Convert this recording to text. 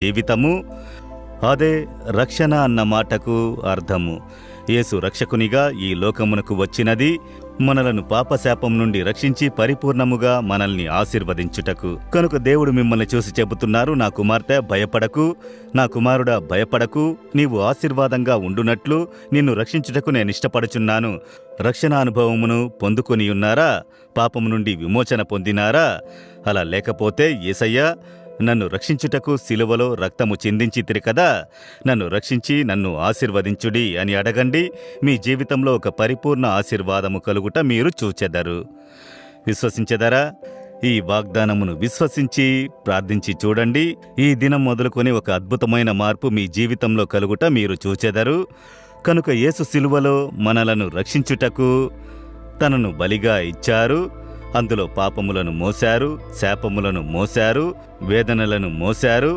జీవితము. అదే రక్షణ అన్న మాటకు అర్థము. యేసు రక్షకునిగా ఈ లోకమునకు వచ్చినది మనలను పాపశాపం నుండి రక్షించి పరిపూర్ణముగా మనల్ని ఆశీర్వదించుటకు. కనుక దేవుడు మిమ్మల్ని చూసి చెబుతున్నారు, నా కుమార్తె భయపడకు, నా కుమారుడా భయపడకు, నీవు ఆశీర్వాదంగా ఉండునట్లు నిన్ను రక్షించుటకు నేనిష్టపడుచున్నాను. రక్షణ అనుభవమును పొందుకొనియున్నారా? పాపము నుండి విమోచన పొందినారా? అలా లేకపోతే యేసయ్యా నన్ను రక్షించుటకు సిలువలో రక్తము చిందించితిరి కదా, నన్ను రక్షించి నన్ను ఆశీర్వదించుడి అని అడగండి. మీ జీవితంలో ఒక పరిపూర్ణ ఆశీర్వాదము కలుగుట మీరు చూచెదరు. విశ్వసించెదరా? ఈ వాగ్దానమును విశ్వసించి ప్రార్థించి చూడండి. ఈ దినం మొదలుకొని ఒక అద్భుతమైన మార్పు మీ జీవితంలో కలుగుట మీరు చూచెదరు. కనుక యేసు సిలువలో మనలను రక్షించుటకు తనను బలిగా ఇచ్చారు. అందులో పాపములను మోశారు, శాపములను మోశారు, వేదనలను మోశారు.